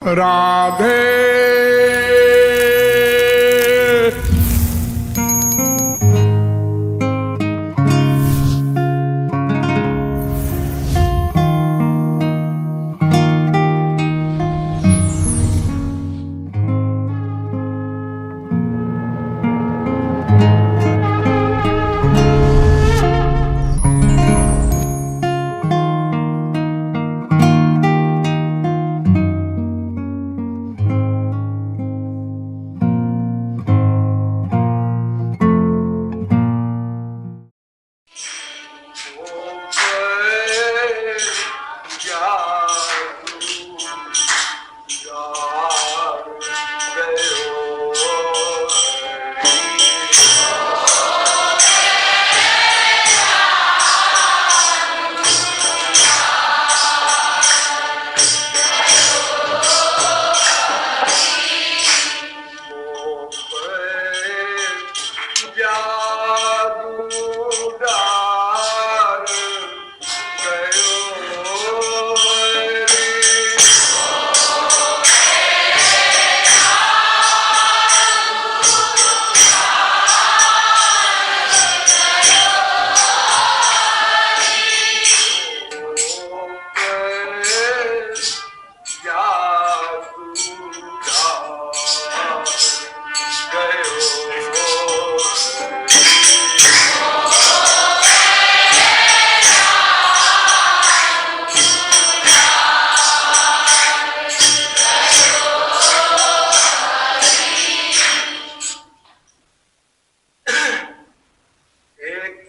राधे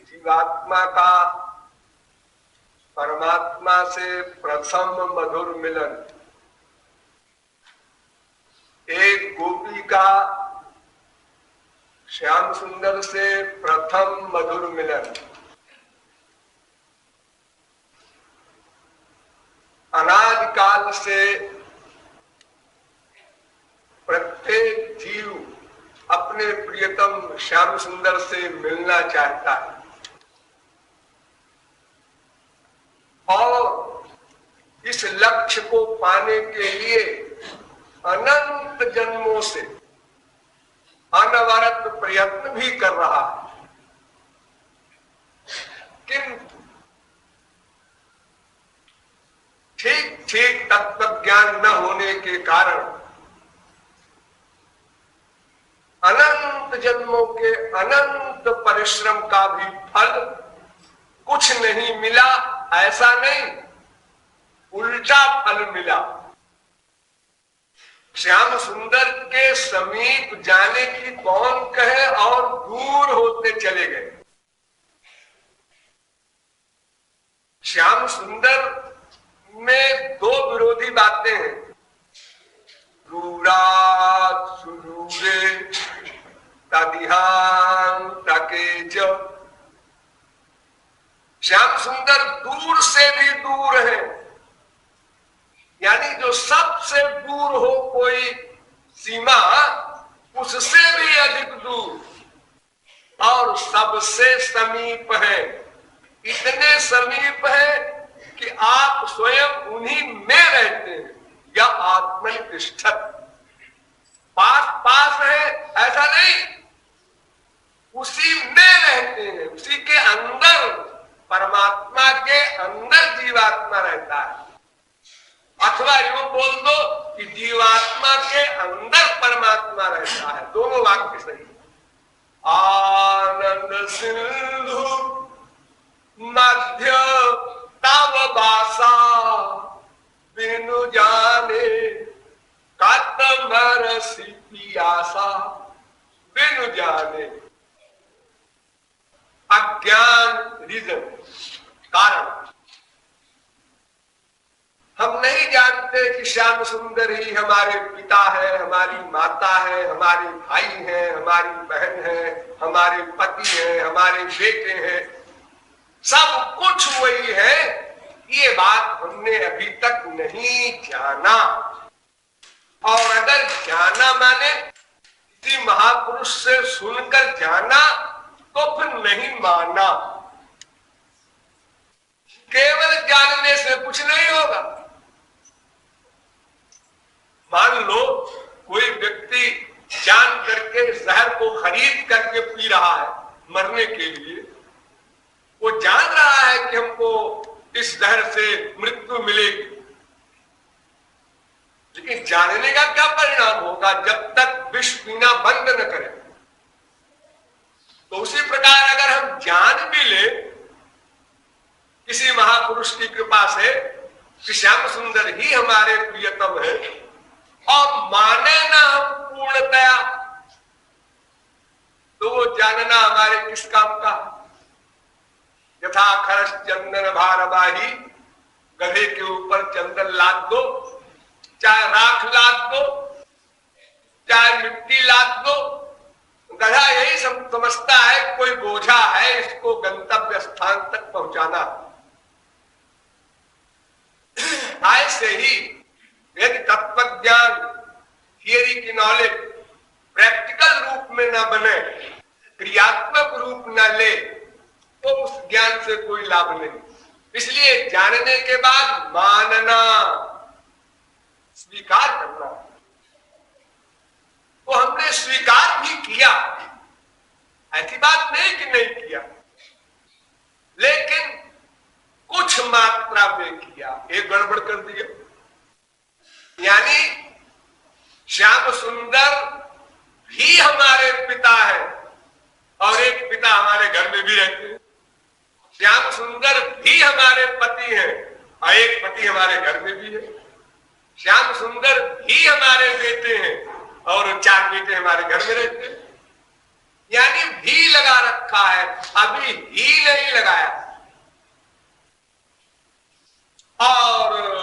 जीवात्मा का परमात्मा से प्रथम मधुर मिलन, एक गोपी का श्याम सुंदर से प्रथम मधुर मिलन, अनादिकाल से प्रत्येक जीव अपने प्रियतम श्याम सुंदर से मिलना चाहता है और इस लक्ष्य को पाने के लिए अनंत जन्मों से अनवरत प्रयत्न भी कर रहा है, किंतु ठीक ठीक तत्व ज्ञान न होने के कारण अनंत जन्मों के अनंत परिश्रम का भी फल कुछ नहीं मिला। ऐसा नहीं, उल्टा फल मिला। श्याम सुंदर के समीप जाने की कौन कहे और दूर होते चले गए। श्याम सुंदर में दो विरोधी बातें हैं, दूरात् सुदूरे तदिहां तकेच। श्याम सुंदर दूर से भी दूर है, यानी जो सबसे दूर हो कोई सीमा उससे भी अधिक दूर, और सबसे समीप है, इतने समीप है कि आप स्वयं उन्हीं में रहते हैं या आत्मनि तिष्ठत। पास पास है ऐसा नहीं, उसी में रहते हैं, उसी के अंदर, परमात्मा के अंदर जीवात्मा रहता है। अथवा यूं बोल दो कि जीवात्मा के अंदर परमात्मा रहता है, दोनों वाक्य सही। आनंद सिंधु मध्य तव बासा, बिनु जाने कातमरसी पियासा। बिनु जाने अज्ञान, रीजन, कारण। हम नहीं जानते कि श्याम सुंदर ही हमारे पिता है, हमारी माता है, हमारे भाई हैं, हमारी बहन है, हमारे पति हैं, हमारे बेटे हैं, सब कुछ वही है। ये बात हमने अभी तक नहीं जाना, और अगर जाना माने किसी महापुरुष से सुनकर जाना तो फिर नहीं माना। केवल जानने से कुछ नहीं होगा। मान लो कोई व्यक्ति जान करके जहर को खरीद करके पी रहा है मरने के लिए, वो जान रहा है कि हमको इस जहर से मृत्यु मिलेगी, लेकिन जानने का क्या परिणाम होगा जब तक विष पीना बंद न करें। तो उसी प्रकार अगर हम जान भी ले किसी महापुरुष की कृपा से कि श्याम सुंदर ही हमारे प्रियतम है, और माने ना हम पूर्णतया, तो वो जानना हमारे किस काम का। यथा खरस चंदन भारवाही, गधे के ऊपर चंदन लाद दो, चाहे राख लाद दो, चाहे मिट्टी लाद दो, गधा यही समझता है कोई बोझा है, इसको गंतव्य स्थान तक पहुंचाना। ऐसे ही यदि तत्व ज्ञान, थियरी की नॉलेज प्रैक्टिकल रूप में न बने, क्रियात्मक रूप न ले, तो उस ज्ञान से कोई लाभ नहीं। इसलिए जानने के बाद मानना, स्वीकार करना। तो हमने स्वीकार भी किया, ऐसी बात नहीं कि नहीं किया, लेकिन कुछ मात्रा में किया, एक गड़बड़ कर दिया। यानी श्याम सुंदर भी हमारे पिता है और एक पिता हमारे घर में भी रहते हैं। श्याम सुंदर भी हमारे पति हैं और एक पति हमारे घर में भी है। श्याम सुंदर भी हमारे बेटे हैं और 4 बेटे हमारे घर में रहते हैं। यानी भी लगा रखा है, अभी ही नहीं लगाया। और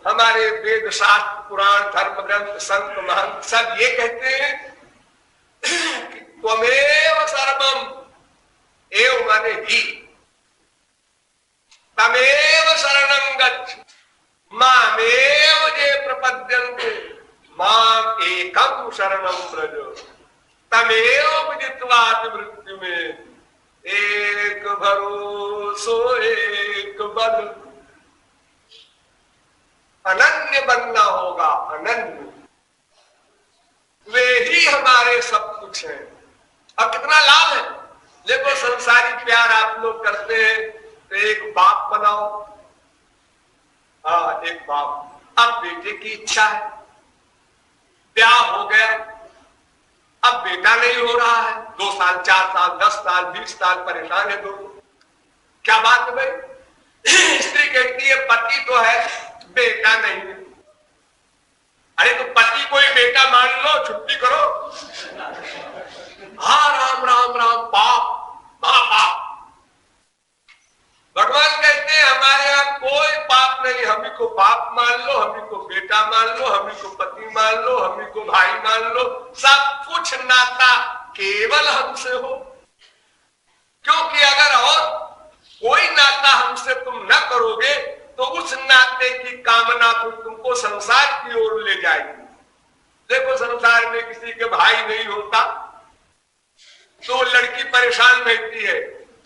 हमारे वेद शास्त्र पुराण धर्म ग्रंथ संत महंत सब ये कहते हैं कि त्वमेव सर्वम, एव माने ही, तमेव शरणं गच्छ मामेव ये प्रपद्यन्ते माम एकम शरणं व्रज तमेव विदित्वा मृत्यु में एक भरोसो एक बल। अनन्य बनना होगा, अनन्य। वे ही हमारे सब कुछ हैं। अब कितना लाभ है, देखो संसारी प्यार आप लोग करते हैं तो एक बाप बनाओ, हाँ एक बाप। अब बेटे की इच्छा है, ब्याह हो गया, अब बेटा नहीं हो रहा है, 2 साल 4 साल 10 साल 20 साल परेशान है दोनों। क्या बात है भाई? स्त्री कहती है पति तो है, बेटा नहीं है। अरे तो पति को ही बेटा मान लो, छुट्टी करो। हाँ राम राम राम, पाप महापाप। भगवान कहते हैं हमारे यहाँ कोई पाप नहीं, हमी को बाप मान लो, हमी को बेटा मान लो, हमी को पति मान लो, हमी को भाई मान लो, सब कुछ नाता केवल हमसे हो। क्योंकि अगर और कोई नाता हमसे तुम न करोगे तो उस नाते की कामना फिर तुमको संसार की ओर ले जाएगी। देखो संसार में किसी के भाई नहीं होता तो लड़की परेशान रहती है,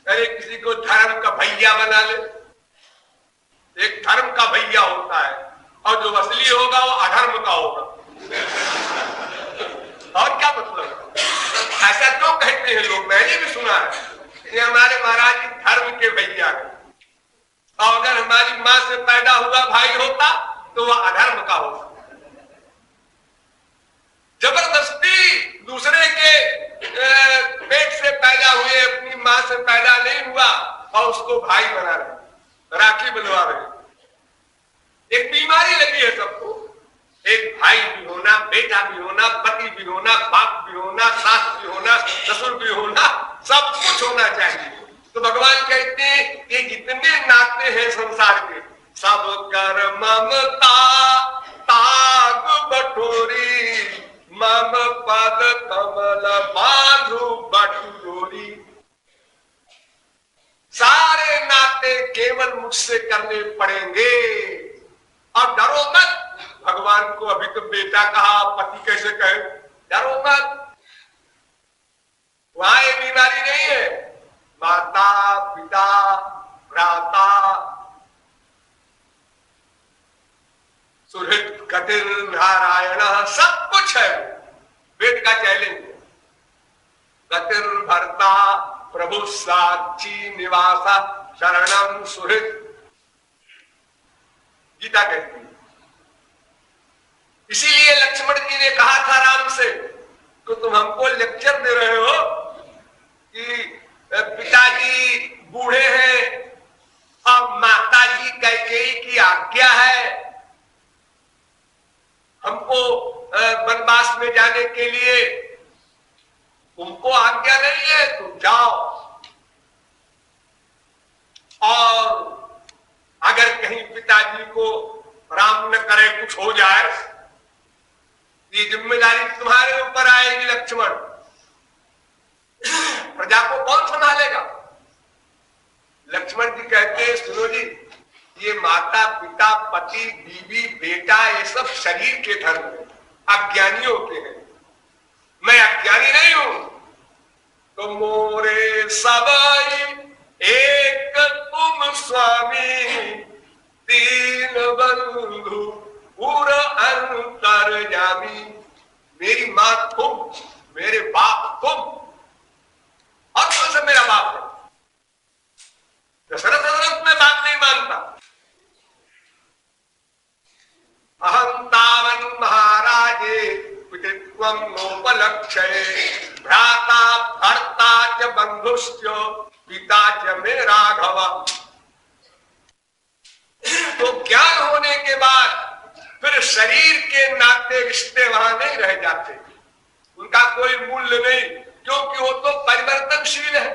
अरे किसी को धर्म का भैया बना ले। एक धर्म का भैया होता है और जो असली होगा वो अधर्म का होगा। और क्या मतलब, ऐसा क्यों कहते हैं लोग? मैंने भी सुना है कि हमारे महाराज जी धर्म के भैया है, और अगर हमारी मां से पैदा हुआ भाई होता तो वह अधर्म का होता। जबरदस्ती दूसरे के पेट से पैदा हुए अपनी मां से पैदा नहीं हुआ और उसको भाई बना रहे, राखी बनवा रहे। एक बीमारी लगी है सबको, एक भाई भी होना, बेटा भी होना, पति भी होना, बाप भी होना, सास भी होना, ससुर भी होना, सब कुछ होना चाहिए। तो भगवान कहते हैं कि जितने नाते हैं संसार के, सब कर ममता ताग बटोरी, मम पद कमल बांधु बटोरी। सारे नाते केवल मुझसे करने पड़ेंगे और डरो मत। भगवान को अभी तो बेटा कहा, पति कैसे कहे? डरो मत, वहां ये बीमारी नहीं है। माता पिता भ्राता सुहृद गतिर् नारायण, सब कुछ है, वेद का चैलेंज। गतिर् भर्ता प्रभु साक्षी निवासा शरणम सुहृद, गीता कहती है। इसीलिए लक्ष्मण जी ने कहा था राम से तो तुम हमको लेक्चर दे रहे हो कि पिताजी बूढ़े हैं और माताजी कैकेयी की आज्ञा है हमको वनवास में जाने के लिए, तुमको आज्ञा नहीं है, तुम जाओ, और अगर कहीं पिताजी को राम न करे कुछ हो जाए, ये जिम्मेदारी तुम्हारे ऊपर आएगी लक्ष्मण, प्रजा को कौन संभालेगा? लक्ष्मण जी कहते हैं सुनो जी, ये माता पिता पति बीवी बेटा ये सब शरीर के धर्म है, अज्ञानियों के हैं, मैं अज्ञानी नहीं हूं। तो मोरे सबई एक तुम स्वामी, तीन बंधु पूर अंतर्यामी। मेरी मां तुम, मेरे बाप तुम, और कौन सा मेरा बाप है? दशरथ में बात नहीं मानता। अहं तावन् महाराजे पितृत्वं नोपलक्ष्ये, भ्राता भर्ता च बंधुश्च पिता च मे राघव। तो ज्ञान होने के बाद फिर शरीर के नाते रिश्ते वहां नहीं रह जाते, उनका कोई मूल्य नहीं, क्योंकि वो तो परिवर्तनशील है।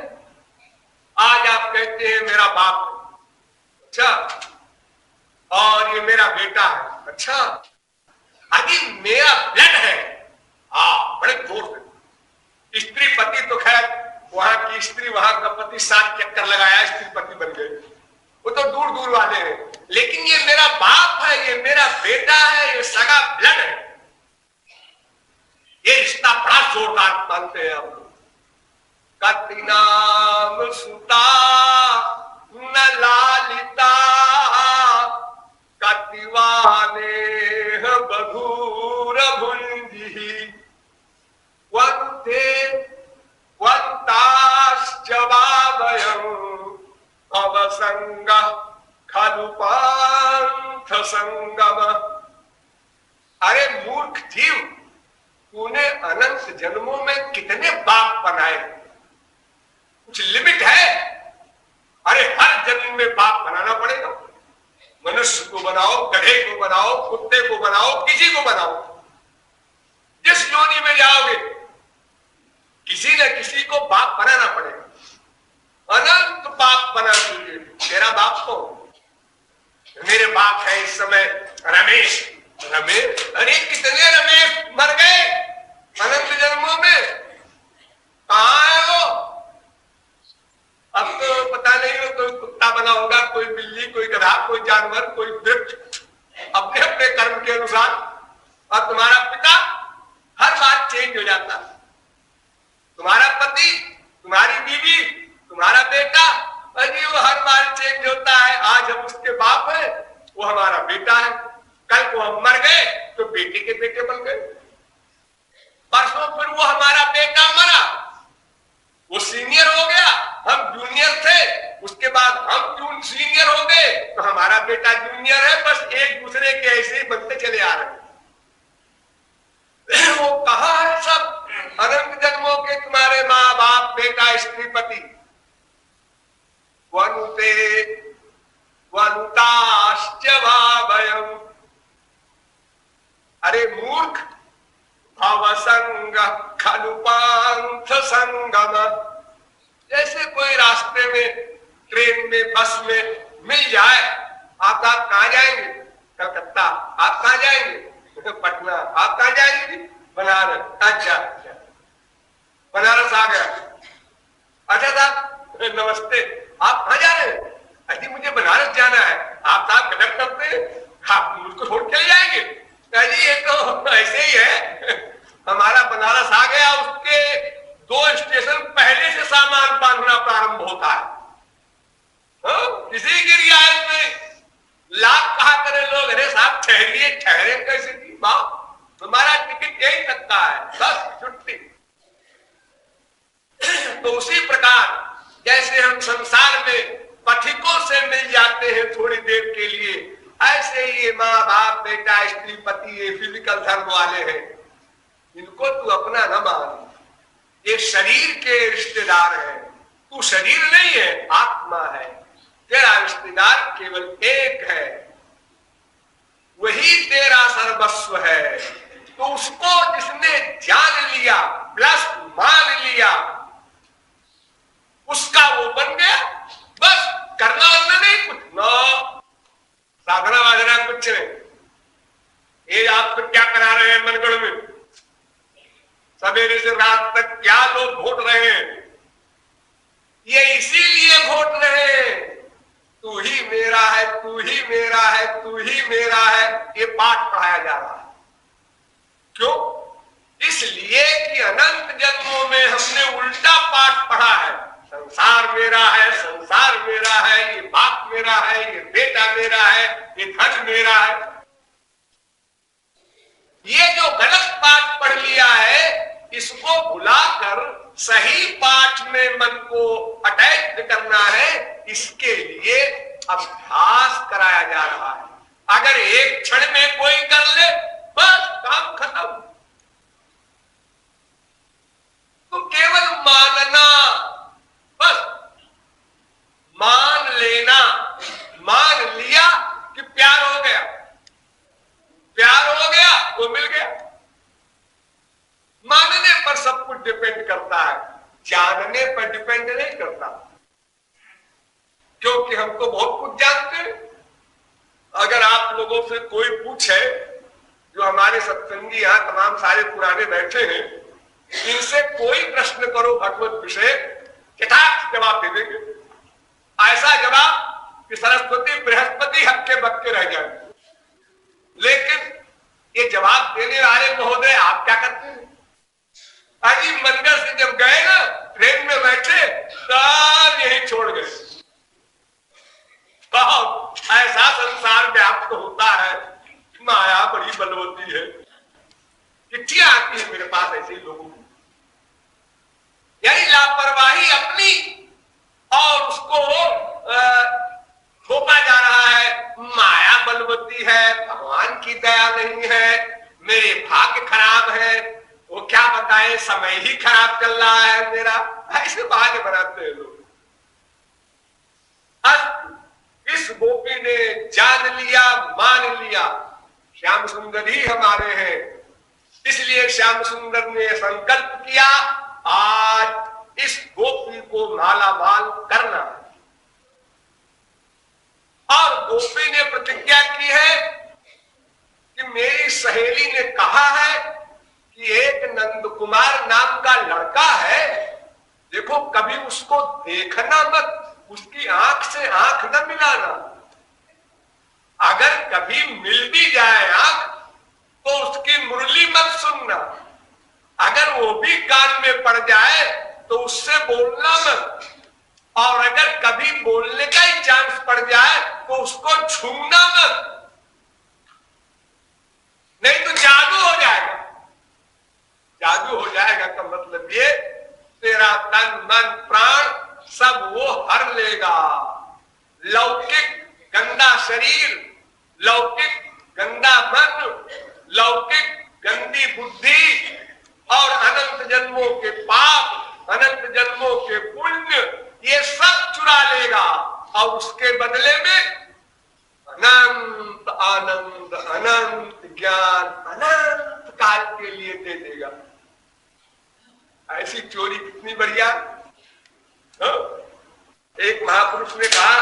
आज आप कहते हैं मेरा बाप है, अच्छा, और ये मेरा बेटा है, अच्छा, अभी मेरा ब्लड है, बड़े जोर से। स्त्री पति तो खैर वहां की स्त्री वहां का पति 7 चक्कर लगाया स्त्री पति बन गए, वो तो दूर दूर वाले हैं, लेकिन ये मेरा बाप है, ये मेरा बेटा है, ये सगा ब्लड है। ये रिश्ता बड़ा जोरदार मानते हैं हम लोग। कति नाम सुता न लालिता, कतिवाने बधूर भुंजी, वंते वंताश्च वावयं अवसंग खलु पांथ संगम। अरे मूर्ख जीव, तूने अनंत जन्मों में कितने बाप बनाए, कुछ लिमिट है? अरे हर जन्म में बाप बनाना पड़ेगा। मनुष्य को बनाओ, गधे को बनाओ, कुत्ते को बनाओ, किसी को बनाओ, जिस योनि में जाओगे किसी न किसी को बाप बनाना पड़ेगा। अनंत बाप बना दीजिए। तेरा बाप को, मेरे बाप है इस समय रमेश। रमेश, अरे कितने रमेश मर गए अनंत जन्मों में, कहां है वो? अब तो पता नहीं, वो कोई कुत्ता बना होगा, कोई बिल्ली, कोई गधा, कोई जानवर, कोई वृक्ष, अपने अपने कर्म के अनुसार। और तुम्हारा पिता हर बार चेंज हो जाता, तुम्हारा पति, तुम्हारी बीवी, तुम्हारा बेटा, अजी वो हर बार चेंज होता है। आज हम उसके बाप हैं, वो हमारा बेटा है, कल को हम मर गए तो बेटे के बेटे बन गए, परसों फिर वो हमारा बेटा मरा, वो सीनियर हो गया, हम जूनियर थे, उसके बाद हम सीनियर हो गए तो हमारा बेटा जूनियर है। बस एक दूसरे के ऐसे ही बनते चले आ रहे हैं। वो कहा है सब अनंत जन्मों के तुम्हारे माँ बाप, बेटा, स्त्री, पति। वनुते वनुताश्च वावयम्। अरे मूर्ख, भवसंग खलु पांथ संगम। जैसे कोई रास्ते में, ट्रेन में, बस में मिल जाए, आप कहां जाएंगे? कलकत्ता। आप कहां जाएंगे? पटना। आप कहां जाएंगे? बनारस। अच्छा अच्छा, बनारस आ गया। अच्छा साहब नमस्ते, आप कहां जा रहे हैं? अजी मुझे बनारस जाना है। आप साहब गजब करते हैं, आप मुझको छोड़ चले जाएंगे? अजी ये तो ऐसे ही है, हमारा बनारस आ गया, उसके 2 स्टेशन पहले से सामान बांधना प्रारंभ होता है। किसी की रियायत में लाख कहा करे लोग, अरे साहब ठहरिए ठहरिए, सकता है, बस छुट्टी। तो उसी प्रकार जैसे हम संसार में पथिकों से मिल जाते हैं थोड़ी देर के लिए, ऐसे ही ये माँ बाप बेटा स्त्री पति ये फिजिकल धर्म वाले हैं, इनको तू अपना न मान। ये शरीर के रिश्तेदार हैं, तू शरीर नहीं है, आत्मा है। तेरा रिश्तेदार केवल एक है, वही तेरा सर्वस्व है। तो उसको जिसने जान लिया प्लस मान लिया, उसका वो बन गया। बस करना वरना नहीं कुछ न साधना वाधना कुछ नहीं। ये आप तो क्या करा रहे हैं मनगढ़ में, सवेरे से रात तक क्या लोग घोट रहे हैं, ये इसीलिए घोट रहे हैं तू ही मेरा है, तू ही मेरा है, तू ही मेरा है। ये पाठ पढ़ाया जा रहा है। क्यों? इसलिए कि अनंत जन्मों में हमने उल्टा पाठ पढ़ा है। संसार मेरा है, संसार मेरा है, ये बाप मेरा है, ये बेटा मेरा है, ये धन मेरा है। ये जो गलत पाठ पढ़ लिया है, इसको भुलाकर सही पाठ में मन को अटैच करना है। इसके लिए अभ्यास कराया जा रहा है। अगर एक क्षण में कोई कर ले, बस काम खत्म। तो केवल मानना, बस मान लेना। मान लिया कि प्यार हो गया, प्यार हो गया वो मिल गया। मानने पर सब कुछ डिपेंड करता है, जानने पर डिपेंड नहीं करता। क्योंकि हम तो बहुत कुछ जानते हैं। अगर आप लोगों से कोई पूछे, जो हमारे सत्संगी यहां तमाम सारे पुराने बैठे हैं, इनसे कोई प्रश्न करो भगवत विषय, यथार्थ जवाब दे देंगे। ऐसा जवाब कि सरस्वती बृहस्पति हक्के बक्के रह जाए। लेकिन ये जवाब देने वाले महोदय आप क्या करते हैं? अजी मंदिर से जब गए ना, ट्रेन में बैठे, सब यही छोड़ गए। ऐसा संसार व्याप्त होता है, माया बड़ी बलवती है। चिट्ठियां आती है मेरे पास ऐसे ही लोगों की, यानी लापरवाही अपनी, और उसको थोपा जा रहा है माया बलवती है, भगवान की दया नहीं है, मेरे भाग्य खराब है, वो क्या बताए समय ही खराब चल रहा है मेरा। ऐसे बहाने बनाते हैं लोग। इस गोपी ने जान लिया, मान लिया, श्याम सुंदर ही हमारे हैं। इसलिए श्याम सुंदर ने संकल्प किया, आज इस गोपी को माला माल करना। और गोपी ने प्रतिज्ञा की है कि मेरी सहेली ने कहा है कि एक नंद कुमार नाम का लड़का है, देखो कभी उसको देखना मत, उसकी आंख से आंख न मिलाना। अगर कभी मिल भी जाए आंख, तो उसकी मुरली मत सुनना। अगर वो भी कान में पड़ जाए तो उससे बोलना मत। और अगर कभी बोलने का ही चांस पड़ जाए तो उसको छूना मत, नहीं तो जादू हो जाएगा। जादू हो जाएगा का मतलब ये, तेरा तन मन प्राण सब वो हर लेगा। लौकिक गंदा शरीर, लौकिक गंदा मन, लौकिक गंदी बुद्धि और अनंत जन्मों के पाप, अनंत जन्मों के पुण्य, ये सब चुरा लेगा। और उसके बदले में अनंत आनंद, अनंत ज्ञान, अनंत काल के लिए दे देगा। ऐसी चोरी कितनी बढ़िया। एक महापुरुष ने कहा,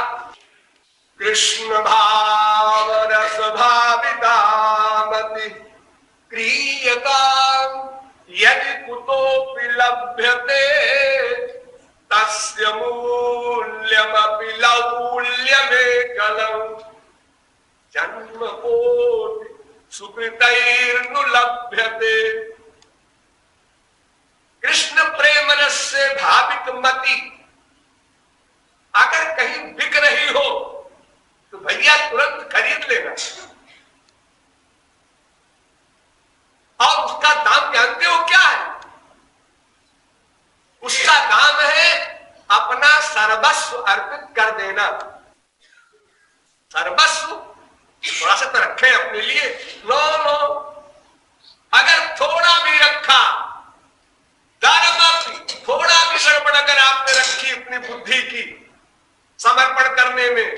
कृष्ण भाव रस भावितामति क्रियता यदि कुतोपि लभ्यते तस्य मूल्यमपि लौल्यमेकलम् जन्म कोटि सुकृतैर्नु लभ्यते। कृष्ण प्रेम रस से भावित मति अगर कहीं बिक रही हो तो भैया तुरंत खरीद लेना। और उसका दाम जानते सर्वस्व थोड़ा सा तो रखे अपने लिए। नो नो, अगर थोड़ा भी रखा, थोड़ा भी गड़बड़ अगर आपने रखी अपनी बुद्धि की समर्पण करने में,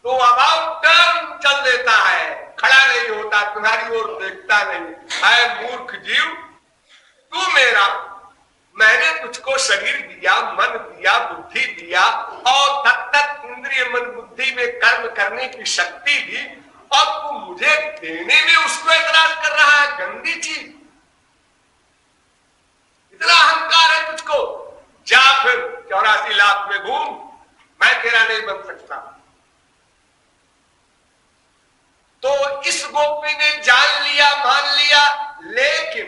तो अबाउट टर्न चल देता है, खड़ा नहीं होता, तुम्हारी ओर देखता नहीं। है मूर्ख जीव, तू मेरा, मैंने तुझको शरीर दिया, मन दिया, बुद्धि दिया, और तत्त इंद्रिय मन बुद्धि में कर्म करने की शक्ति दी, और तू मुझे देने में उसको एतराज कर रहा है। गंदी चीज, इतना अहंकार है तुझको, जा फिर 84 लाख में घूम, मैं तेरा नहीं बन सकता। तो इस गोपी ने जान लिया, मान लिया, लेकिन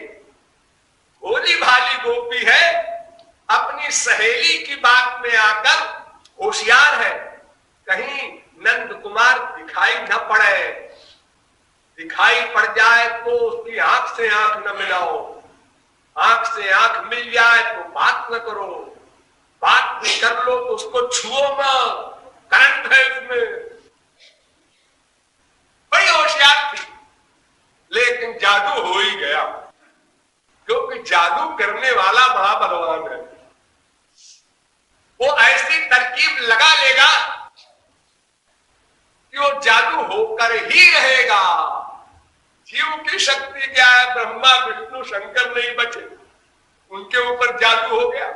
भोली भाली गोपी है, अपनी सहेली की बात में आकर होशियार है, कहीं नंद कुमार दिखाई न पड़े, दिखाई पड़ जाए तो उसकी आंख से आंख न मिलाओ, आंख से आंख मिल जाए तो बात न करो, बात भी कर लो तो उसको छुओ मत, करंट है इसमें। बड़ी होशियार थी, लेकिन जादू हो ही गया, क्योंकि जादू करने वाला महाबलवान है। वो ऐसी तरकीब लगा लेगा कि वो जादू होकर ही रहेगा। जीव की शक्ति क्या है, ब्रह्मा विष्णु शंकर नहीं बचे, उनके ऊपर जादू हो गया,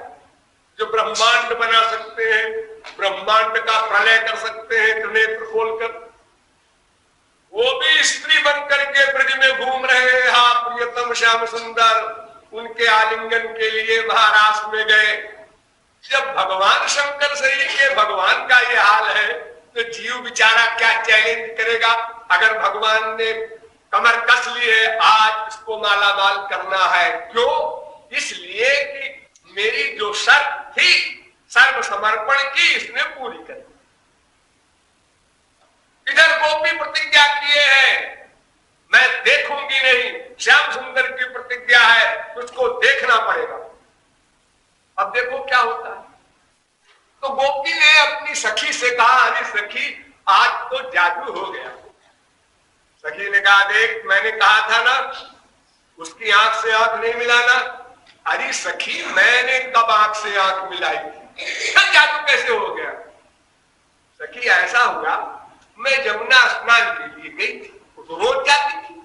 जो ब्रह्मांड बना सकते हैं, ब्रह्मांड का प्रलय कर सकते हैं त्रिनेत्र खोलकर, वो भी स्त्री बन करके ब्रज में घूम रहे हैं। हाँ प्रियतम श्याम सुंदर, उनके आलिंगन के लिए महाराष्ट्र में गए। जब भगवान शंकर से ही के भगवान का ये हाल है, तो जीव बेचारा क्या चैलेंज करेगा। अगर भगवान ने कमर कस ली है, आज इसको माला माल करना है, क्यों? इसलिए कि मेरी जो शर्त थी सर्व समर्पण की, इसने पूरी कर। इधर गोपी प्रतिज्ञा किए हैं, मैं देखूंगी नहीं, श्याम सुंदर की प्रतिज्ञा है, तुझको देखना पड़ेगा। अब देखो क्या होता है। तो गोपी ने अपनी सखी से कहा, अरे सखी आज तो जादू हो गया। सखी ने कहा, देख मैंने कहा था ना उसकी आंख से आंख नहीं मिलाना। अरे सखी मैंने कब आंख से आंख मिलाई थी, जादू कैसे हो गया? सखी ऐसा हुआ, मैं जमुना स्नान के लिए गई थी, तो रोज जाती थी।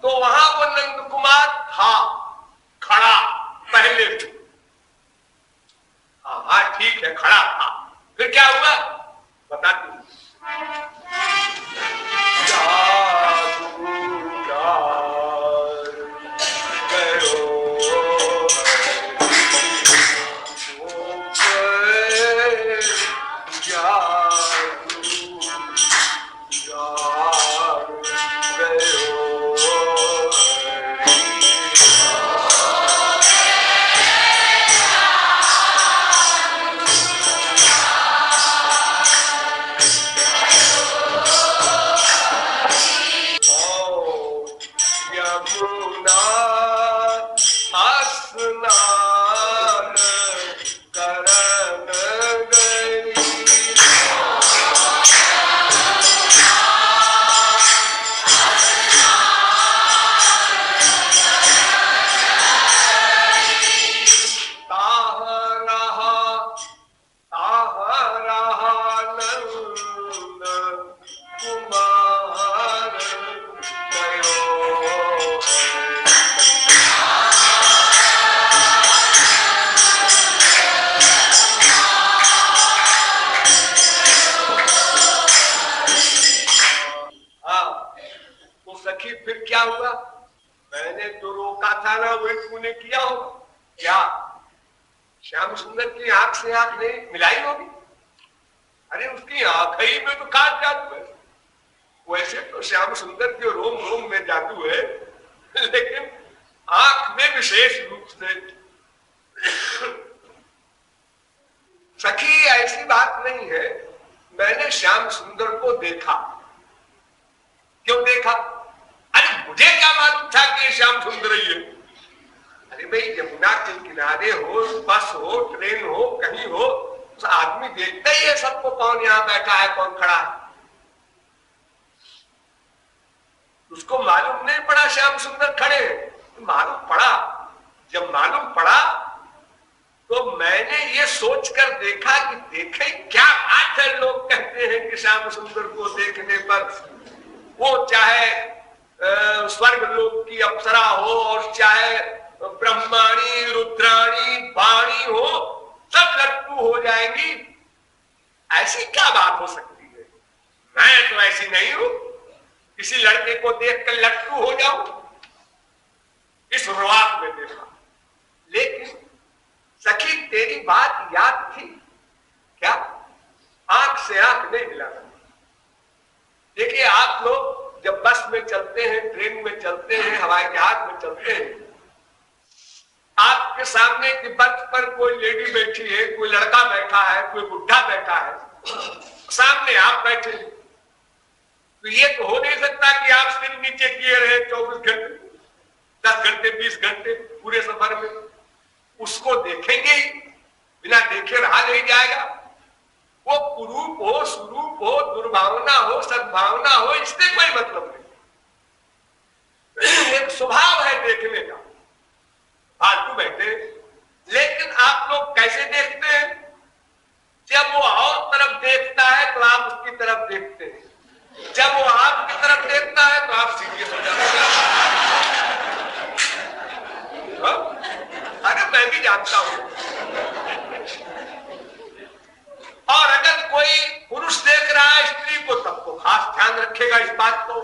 तो वहां वो नंद कुमार था खड़ा पहले से। हाँ ठीक है, खड़ा था। फिर क्या हुआ बताती हूँ। श्याम सुंदर की आंख से आंख नहीं मिलाई होगी। अरे उसकी आंख ही में तो खास जादू है। वैसे तो श्याम सुंदर के रोम रोम में जादू है, लेकिन आंख में विशेष रूप से। सखी ऐसी बात नहीं है, मैंने श्याम सुंदर को देखा। क्यों देखा? अरे मुझे क्या मालूम था कि श्याम सुंदर ही है। अरे भाई यमुना के किनारे हो, बस हो, ट्रेन हो, कहीं हो, आदमी देखता ही है सबको, कौन यहां बैठा है कौन खड़ा है। उसको मालूम नहीं पड़ा श्याम सुंदर खड़े हैं, मालूम पड़ा। जब मालूम पड़ा तो मैंने ये सोचकर देखा कि देखे क्या बात है, लोग कहते हैं कि श्याम सुंदर को देखने पर वो चाहे स्वर्ग लोक की अप्सरा हो और चाहे ब्रह्माणी रुद्राणी वाणी हो, सब लट्टू हो जाएंगी। ऐसी क्या बात हो सकती है? मैं तो ऐसी नहीं हूं, किसी लड़के को देखकर लट्टू हो जाऊं। इस शुरुआत में देखा, लेकिन सखी तेरी बात याद थी क्या? आंख से आंख नहीं मिला। देखिए आप लोग जब बस में चलते हैं, ट्रेन में चलते हैं, हवाई जहाज में चलते हैं, आपके सामने की बर्थ पर कोई लेडी बैठी है, कोई लड़का बैठा है, कोई बुढ़ा बैठा है, सामने आप बैठे, तो ये तो हो नहीं सकता कि आप सिर नीचे किए रहे 24 घंटे, 10 घंटे, 20 घंटे पूरे सफर में। उसको देखेंगे ही, बिना देखे रहा नहीं जाएगा। वो कुरूप हो, सुरूप हो, दुर्भावना हो, सद्भावना हो, इससे कोई मतलब नहीं। एक स्वभाव है देखने का, फालतू बैठे। लेकिन आप लोग कैसे देखते हैं? जब वो और तरफ देखता है तो आप उसकी तरफ देखते हैं, जब वो आपकी तरफ देखता है तो आप सीरियस हो जाते हैं। अरे मैं भी जानता हूं। और अगर कोई पुरुष देख रहा है स्त्री को, तब तो खास ध्यान रखेगा इस बात को।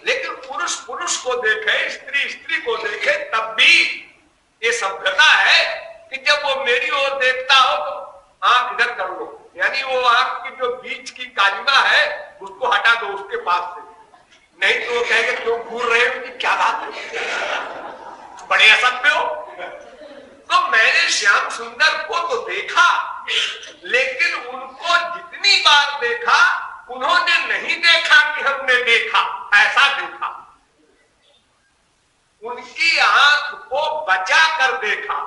लेकिन पुरुष पुरुष को देखे, स्त्री स्त्री को देखे, तब भी ये सभ्यता है कि जब वो मेरी ओर देखता हो तो आंख इधर कर लो, यानी वो आंख की जो बीच की कालिमा है उसको हटा दो उसके पास से, नहीं तो वो कहेंगे क्यों घूर रहे हो, कि क्या बात है, बड़े असभ्य हो। तो मैंने श्याम सुंदर को तो देखा, लेकिन उनको जितनी बार देखा उन्होंने नहीं देखा कि हमने देखा, ऐसा देखा। उनकी आंख को बचा कर देखा।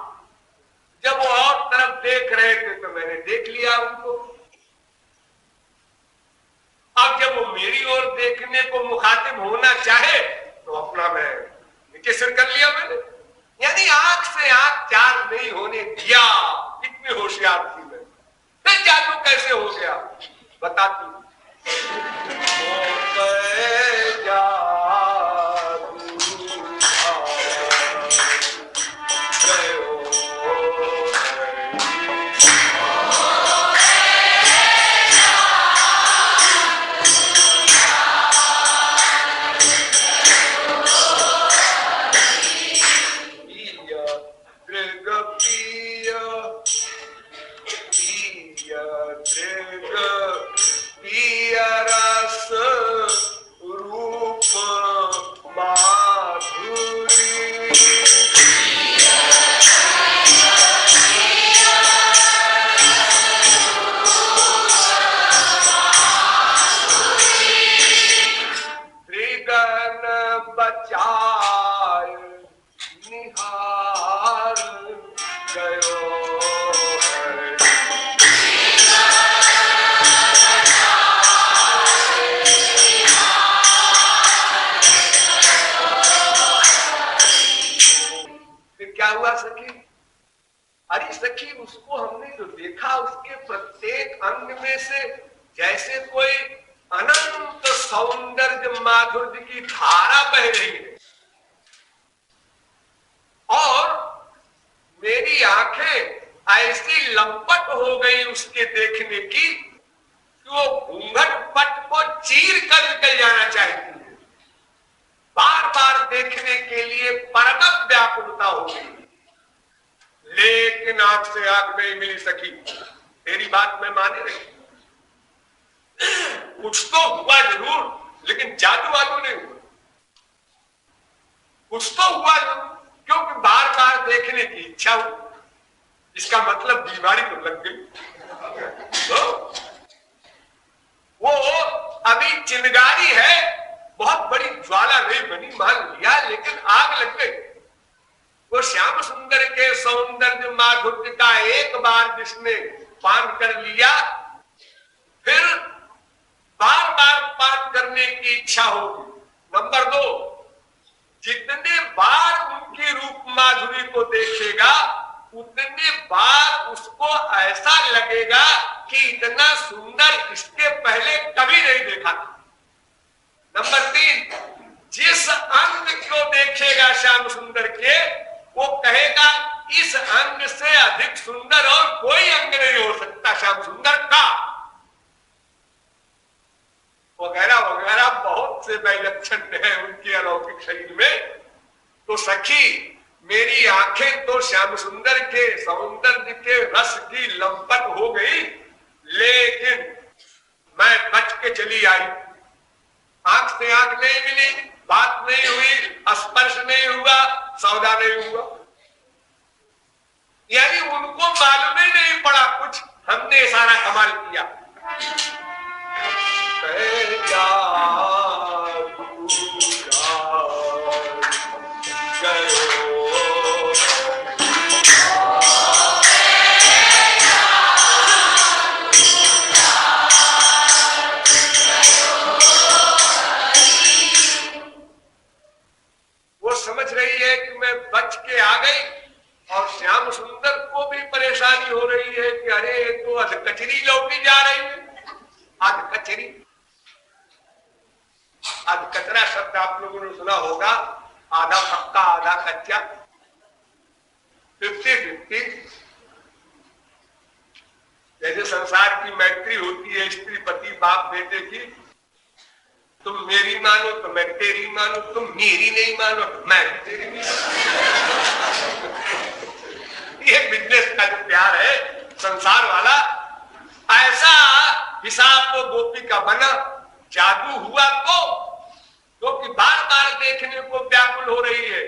जब वो और तरफ देख रहे थे तो मैंने देख लिया उनको। अब जब वो मेरी ओर देखने को मुखातिब होना चाहे तो अपना मैं नीचे सिर कर लिया मैंने, यानी आंख से आंख चार नहीं होने दिया। इतनी होशियार थी मैं। फिर जादू कैसे हो गया बताती हूं। उसको हमने जो देखा उसके प्रत्येक अंग में से जैसे कोई अनंत सौंदर्य माधुर्य की धारा बह रही है, और मेरी आंखें ऐसी लंपट हो गई उसके देखने की कि वो घूंघट पट को चीर कर निकल जाना चाहती है। बार बार देखने के लिए परमत व्याकुलता हो गई, लेकिन आंख से आंख नहीं मिली सकी। तेरी बात मैं माने नहीं, कुछ तो हुआ जरूर, लेकिन जादू वादू नहीं हुआ। कुछ तो हुआ जरूर, क्योंकि बार बार देखने की इच्छा हुई, इसका मतलब बीमारी तो लग गई। तो वो अभी चिंगारी है, बहुत बड़ी ज्वाला नहीं बनी मान लिया, लेकिन आग लग गई। वो श्याम सुंदर के सौंदर्य माधुर्य का एक बार जिसने पान कर लिया, फिर बार बार पान करने की इच्छा होगी। नंबर 2, जितने बार उनकी रूप माधुरी को देखेगा उतने बार उसको ऐसा लगेगा कि इतना सुंदर इसके पहले कभी नहीं देखा था। नंबर 3, जिस अंग को देखेगा श्याम सुंदर के, वो कहेगा इस अंग से अधिक सुंदर और कोई अंग नहीं हो सकता श्याम सुंदर का, वगैरह वगैरह बहुत से वैलक्षण है उनके अलौकिक शरीर में। तो सखी, मेरी आंखें तो श्याम सुंदर के सौंदर्य के रस की लंपट हो गई, लेकिन मैं बच के चली आई। आंख से आंख नहीं मिली, बात नहीं हुई, स्पर्श नहीं हुआ, सौदा नहीं हुआ, यानी उनको मालूम ही नहीं पड़ा कुछ, हमने सारा कमाल किया। वो समझ रही है कि मैं बच के आ गई, और श्याम सुंदर को भी परेशानी हो रही है कि अरे तो अधकचरी लौटी जा रही है। अधकचरी, अधकचरा शब्द आप लोगों ने सुना होगा, आधा पक्का आधा कच्चा, 50-50। जैसे संसार की मैत्री होती है स्त्री पति बाप बेटे की, तुम मेरी मानो तो मैं तेरी मानो, तुम मेरी नहीं मानो तो मैं तेरी नहीं मानो। ये बिजनेस का जो प्यार है संसार वाला, ऐसा हिसाब तो गोपी का बना। जादू हुआ तो क्योंकि बार बार देखने को व्याकुल हो रही है,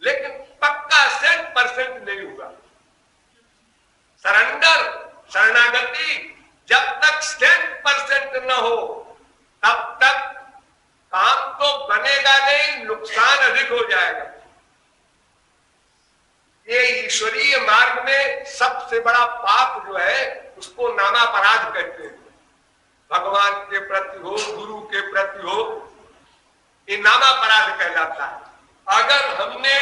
लेकिन पक्का 100% नहीं हुआ। सरेंडर, शरणागति जब तक 100% न हो तब तक काम तो बनेगा नहीं, नुकसान अधिक हो जाएगा। ये ईश्वरीय मार्ग में सबसे बड़ा पाप जो है उसको नामापराध कहते हैं। भगवान के प्रति हो, गुरु के प्रति हो, ये नामापराध कहलाता है। अगर हमने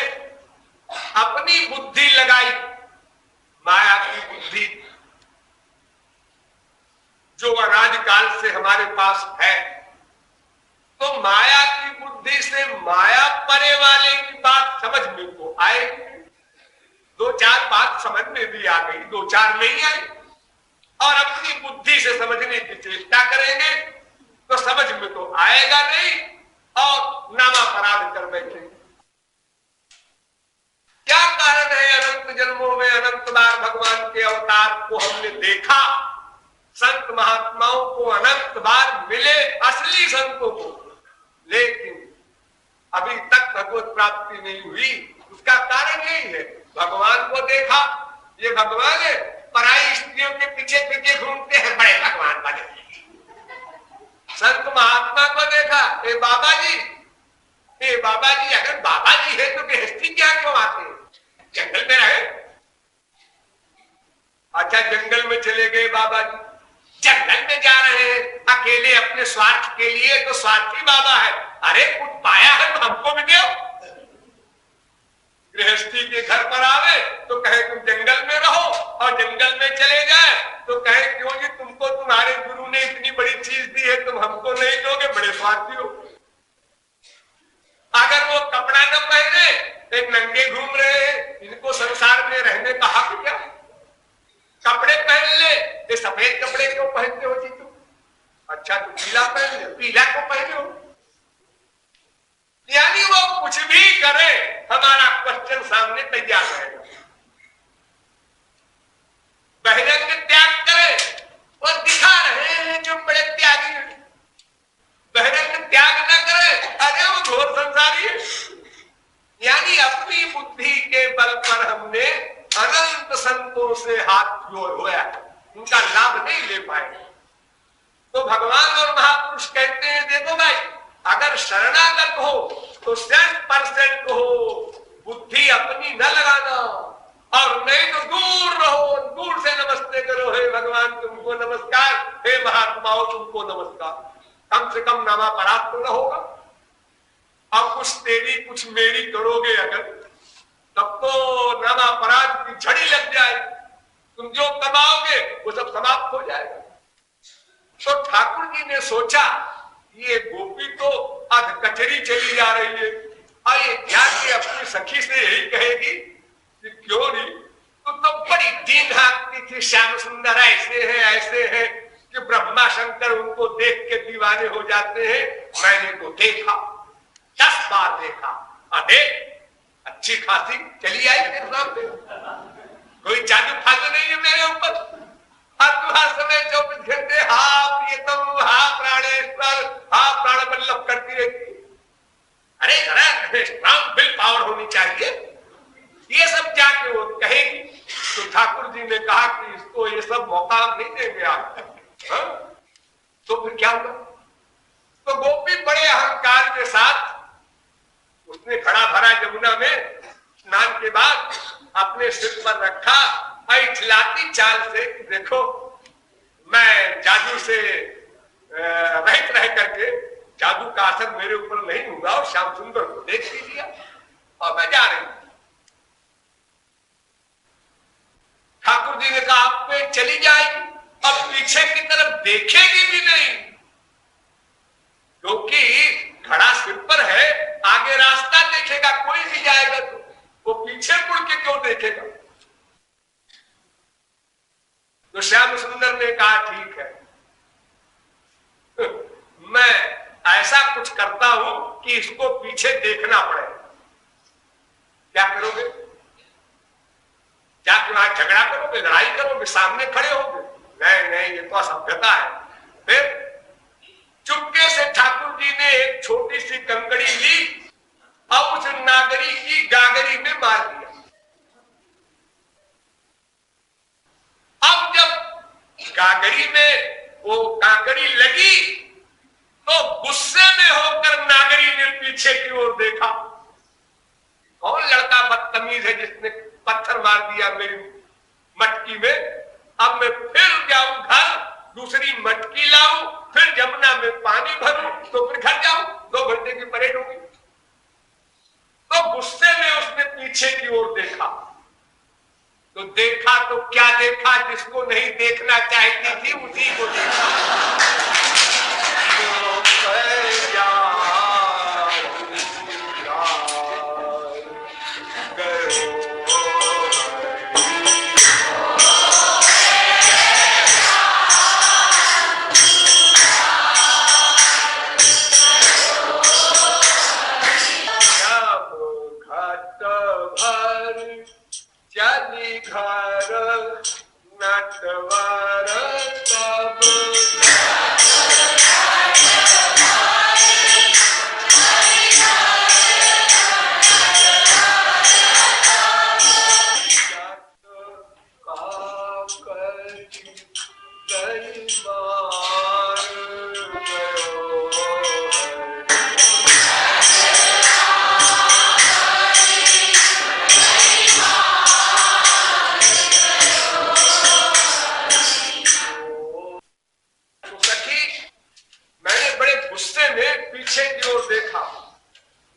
अपनी बुद्धि लगाई, माया की बुद्धि जो अनादिकाल से हमारे पास है, तो माया की बुद्धि से माया परे वाले की बात समझ में तो आएगी। 2-4 बात समझ में भी आ गई, 2-4 नहीं आई, और अपनी बुद्धि से समझने की चेष्टा करेंगे तो समझ में तो आएगा नहीं, और नामापराध कर बैठेंगे। क्या कारण है? अनंत जन्मों में अनंत बार भगवान के अवतार को हमने देखा, संत महात्माओं को अनंत बार मिले, असली संतों को, लेकिन अभी तक भगवत प्राप्ति नहीं हुई। उसका कारण यही है, भगवान को देखा, ये भगवान है, पराई स्त्रियों के पीछे पीछे घूमते हैं, बड़े भगवान बने। संत महात्मा को देखा, ए बाबा जी, ए बाबा जी, अगर बाबा जी है तो गृहस्थी क्या क्यों आते हैं? जंगल में रहे। अच्छा, जंगल में चले गए बाबा जी, जंगल में जा रहे हैं अकेले अपने स्वार्थ के लिए, तो स्वार्थी बाबा है। अरे कुछ पाया है तो हमको भी दो। गृहस्थी के घर पर आवे तो कहे तुम जंगल में रहो, और जंगल में चले जाए तो कहे क्यों जी, तुमको तुम्हारे गुरु ने इतनी बड़ी चीज दी है, तुम हमको नहीं दोगे, बड़े स्वार्थी हो। अगर वो कपड़ा न पहने, एक नंगे घूम रहे हैं, इनको संसार में रहने का हक क्या? कपड़े पहन ले, ये सफेद कपड़े क्यों पहनते हो जी तुम? अच्छा तो पीला पहन ले, पीला क्यों पहने हो? यानी वो कुछ भी करे, हमारा क्वेश्चन सामने तैयार रहेगा। बहिरंग त्याग करे, वो दिखा रहे हैं जो बड़े त्यागी हैं। बहिरंग त्याग न करे, अरे वो घोर संसारी है। यानी अपनी बुद्धि के बल पर हमने अनंत संतों से हाथ जोड़ा, उनका लाभ नहीं ले पाए। तो भगवान और महापुरुष कहते हैं, देखो भाई, अगर शरणागत हो तो 100% हो, बुद्धि अपनी न लगाना, और नहीं तो दूर रहो, दूर से नमस्ते करो, हे भगवान तुमको नमस्कार, हे महात्माओं तुमको नमस्कार। कम से कम नामापराध तो न होगा। अब कुछ तेरी कुछ मेरी करोगे अगर, तब तो नामापराध की झड़ी लग जाएगी। तुम जो कमाओगे वो सब समाप्त हो जाएगा। तो ठाकुर जी ने सोचा ये गोपी तो अध कचरी चली जा रही है, और ये जाके अपनी सखी से यही कहेगी कि क्यों नहीं, तो बड़ी दीन हाँकती थी, श्याम सुंदर ऐसे है कि ब्रह्मा शंकर उनको देख के दीवाने हो जाते हैं। मैंने तो देखा, 10 बार देखा। अरे अच्छी खासी चली आई मेरे सामने, कोई जादू फादू नहीं है मेरे ऊपर। हर समय 24 घंटे हा प्रियतम, हा प्राणेश्वर, हा प्राण बल्लभ करती रहती। अरे जरा स्ट्रांग विल पावर होनी चाहिए। ये सब जाके वो कहेगी। तो ठाकुर जी ने कहा कि इसको ये सब मौका नहीं देंगे आप। तो फिर क्या होगा? तो गोपी बड़े अहंकार के साथ, उसने खड़ा भरा यमुना में स्नान के बाद अपने सिर पर रखा, इठलाती चाल से देखो मैं जादू से रहित रह करके, जादू का असर मेरे ऊपर नहीं हुआ, और श्याम सुंदर को देख भी लिया और मैं जा रही हूं। ठाकुर जी ने कहा आप पे चली जाएगी, अब पीछे की तरफ देखेगी भी नहीं, क्योंकि घड़ा सिर पर है, आगे रास्ता देखेगा, कोई भी जाएगा तो वो पीछे मुड़ के क्यों देखेगा? तो श्याम सुंदर ने कहा ठीक है, मैं ऐसा कुछ करता हूं कि इसको पीछे देखना पड़े। क्या करोगे? जाके वहां झगड़ा करोगे, लड़ाई करोगे, सामने खड़े होगे? नहीं नहीं, ये तो असभ्यता है। फिर चुपके से ठाकुर जी ने एक छोटी सी कंकड़ी ली और उस नागरी की गागरी में मार दिया। अब जब गागरी में वो काकड़ी लगी तो गुस्से में होकर नागरी ने पीछे की ओर देखा। कौन लड़का बदतमीज है जिसने पत्थर मार दिया मेरी मटकी में? अब मैं फिर जाऊं घर, दूसरी मटकी लाऊं, फिर जमुना में पानी भरूं, तो फिर घर जाऊं, 2 घंटे की परेड होगी। तो गुस्से में उसने पीछे की ओर देखा। तो देखा तो क्या देखा, जिसको नहीं देखना चाहती थी उसी को देखा।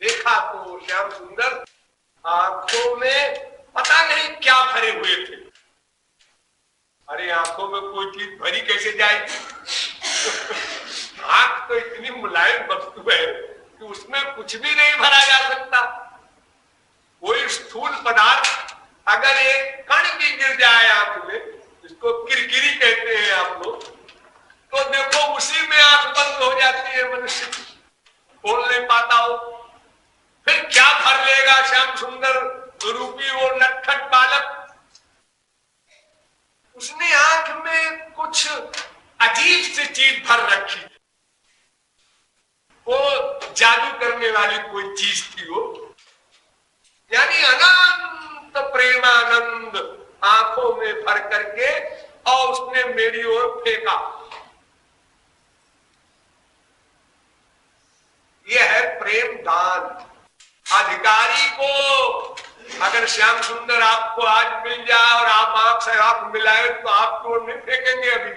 देखा तो श्याम सुंदर आंखों में पता नहीं क्या भरे हुए थे। अरे आंखों में कोई चीज भरी कैसे जाएगी? आंख तो इतनी मुलायम वस्तु है कि उसमें कुछ भी नहीं भरा जा सकता। कोई स्थूल पदार्थ अगर एक कण भी गिर जाए आंख में, जिसको किरकिरी कहते हैं आप लोग, तो देखो उसी में आंख बंद हो जाती है, मनुष्य खोल नहीं पाता हो। फिर क्या भर लेगा श्याम सुंदर रूपी वो नटखट बालक? उसने आंख में कुछ अजीब सी चीज भर रखी। वो जादू करने वाली कोई चीज थी वो, यानी अनंत प्रेमानंद आंखों में भर करके, और उसने मेरी ओर फेंका। यह है प्रेम दान। अधिकारी को अगर श्याम सुंदर आपको आज मिल जाए और आप आंख से आंख मिलाए तो आपको नहीं फेंकेंगे अभी।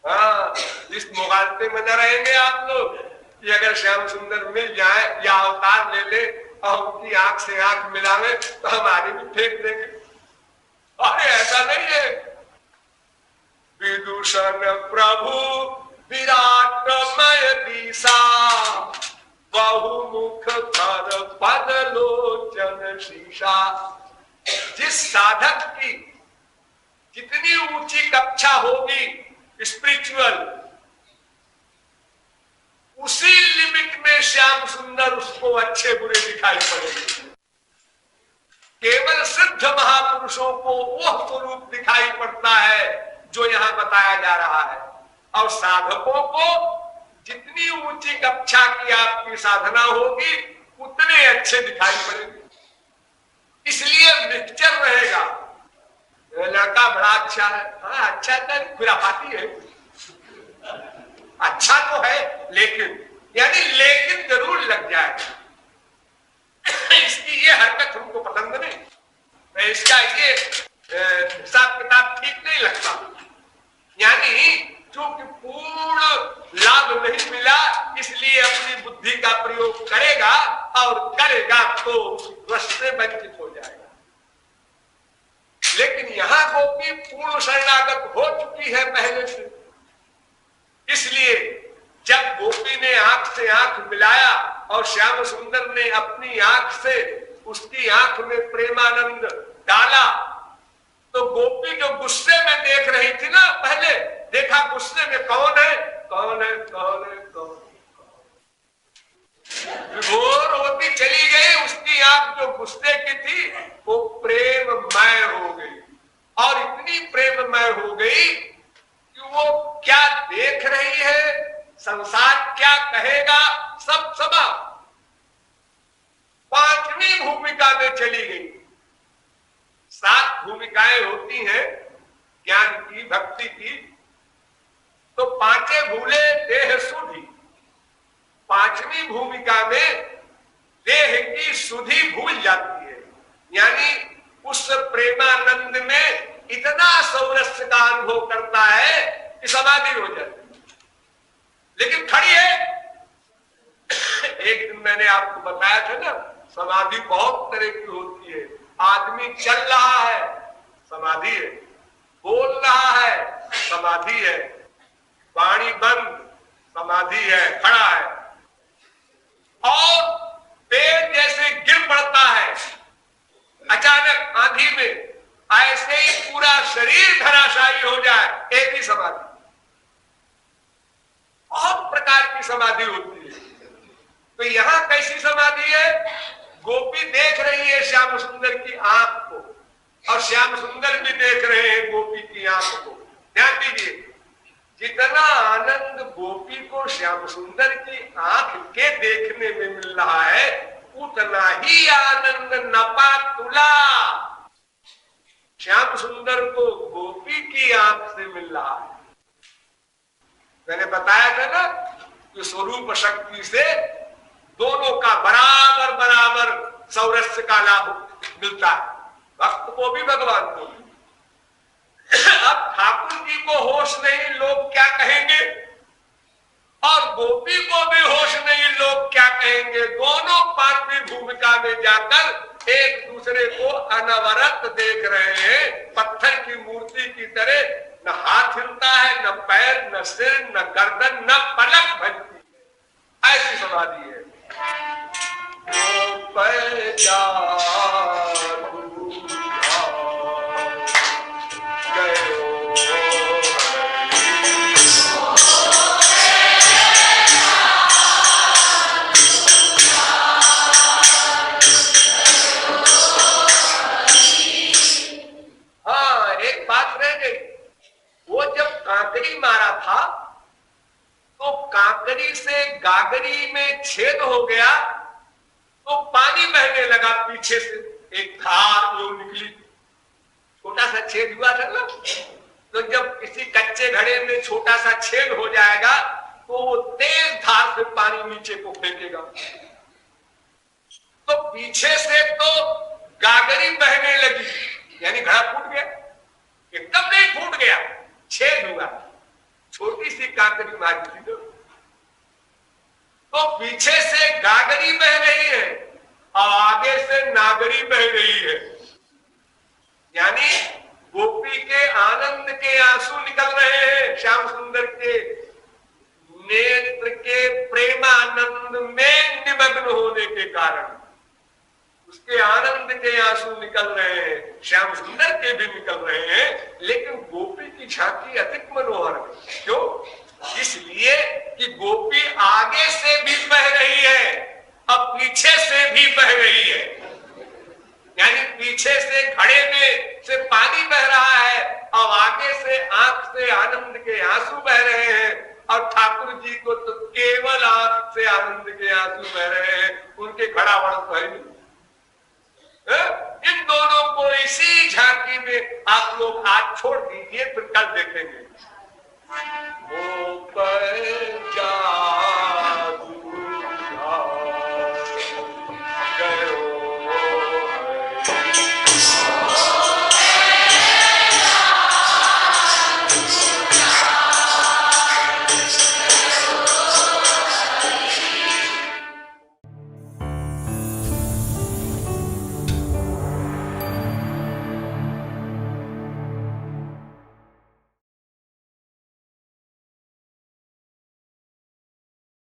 हाँ, इस मुगालते में न रहेंगे आप लोग कि अगर श्याम सुंदर मिल जाए या अवतार ले ले और उनकी आंख से आंख मिलावे तो हमारी भी फेंक देंगे। अरे ऐसा नहीं है। विदूषण प्रभु विराटमय दिशा, बहुमुख कर पद लोचन शीशा। जिस साधक की जितनी ऊंची कक्षा होगी स्पिरिचुअल, उसी लिमिट में श्याम सुंदर उसको अच्छे बुरे दिखाई पड़ेंगे। केवल सिद्ध महापुरुषों को वह स्वरूप दिखाई पड़ता है जो यहां बताया जा रहा है, और साधकों को जितनी ऊंची कक्षा की आपकी साधना होगी उतने अच्छे दिखाई पड़ेंगे। इसलिए मिक्सचर रहेगा। लड़का बड़ा अच्छा है, हाँ अच्छा तो खुराफाती है, अच्छा तो है लेकिन, यानी लेकिन जरूर लग जाएगा। इसकी ये हरकत हमको पसंद नहीं, इसका ये हिसाब किताब ठीक नहीं लगता। यानी चूंकि पूर्ण लाभ नहीं मिला इसलिए अपनी बुद्धि का प्रयोग करेगा और करेगा तो वश से वंचित हो जाएगा। लेकिन यहां गोपी पूर्ण शरणागत हो चुकी है पहले से, इसलिए जब गोपी ने आंख से आंख मिलाया और श्याम सुंदर ने अपनी आंख से उसकी आंख में प्रेमानंद डाला, तो गोपी जो गुस्से में देख रही थी ना, पहले देखा गुस्से में कौन है कौन है कौन है कौन, विभोर होती चली गई। उसकी आंख जो गुस्से की थी वो प्रेममय हो गई, और इतनी प्रेममय हो गई कि वो क्या देख रही है, संसार क्या कहेगा, सब समा पांचवी भूमिका में चली गई। 7 भूमिकाएं होती हैं ज्ञान की, भक्ति की, तो 5 भूले देह सुधि। 5वीं भूमिका में देह की सुधि भूल जाती है, यानी उस प्रेमानंद में इतना सौरस्य का अनुभव करता है कि समाधि हो जाती है। लेकिन खड़ी है। एक दिन मैंने आपको बताया था ना, समाधि बहुत तरह की होती है। आदमी चल रहा है, समाधि है, बोल रहा है, समाधि है, वाणी बंद, समाधि है, खड़ा है, और पेड़ जैसे गिर पड़ता है अचानक आंधी में, ऐसे ही पूरा शरीर धराशायी हो जाए, एक ही समाधि। बहुत प्रकार की समाधि होती है। तो यहां कैसी समाधि है? गोपी देख रही है श्याम सुंदर की आंख को, और श्याम सुंदर भी देख रहे हैं गोपी की आंख को। ध्यान दीजिए, जितना आनंद गोपी को श्याम सुंदर की आंख के देखने में मिल रहा है, उतना ही आनंद नपा तुला श्याम सुंदर को गोपी की आंख से मिल रहा है। मैंने बताया था ना कि स्वरूप शक्ति से दोनों का बराबर बराबर सौरस्य का लाभ मिलता है, भक्त को भी भगवान को भी। अब ठाकुर जी को होश नहीं, लोग क्या कहेंगे, और गोपी को भी होश नहीं, लोग क्या कहेंगे। दोनों 5वीं भूमिका में जाकर एक दूसरे को अनवरत देख रहे हैं, पत्थर की मूर्ति की तरह। न हाथ हिलता है, न पैर, न सिर, न गर्दन, न पलक भजती, ऐसी समाधि है। हाँ, एक बात रह गई। वो जब कांकरी मारा था तो कांकरी से गागरी में छेद हो गया, तो पानी बहने लगा पीछे से, एक धार जो निकली, छोटा सा छेद हुआ था ना। तो जब किसी कच्चे घड़े में छोटा सा छेद हो जाएगा तो वो तेज धार से पानी नीचे को फेंकेगा। तो पीछे से तो गागरी बहने लगी, यानी घड़ा फूट गया, एकदम नहीं फूट गया, छेद हुआ, छोटी सी काकरी मारी थी तो पीछे से गागरी बह रही है और आगे से नागरी बह रही है, यानी गोपी के आनंद के आंसू निकल रहे हैं। श्याम सुंदर के नेत्र के प्रेमानंद में निमग्न होने के कारण उसके आनंद के आंसू निकल रहे हैं, श्याम सुंदर के भी निकल रहे हैं, लेकिन गोपी की झांकी अधिक मनोहर है। क्यों? इसलिए कि गोपी आगे से भी बह रही है और पीछे से भी बह रही है, यानी पीछे से घड़े में से पानी बह रहा है और आगे से आंख से आनंद के आंसू बह रहे हैं, और ठाकुर जी को तो केवल आंख से आनंद के आंसू बह रहे हैं, उनके घड़ा बढ़ है नहीं। इन दोनों को इसी झांकी में आप लोग आज छोड़ दीजिए, फिर कल देखेंगे।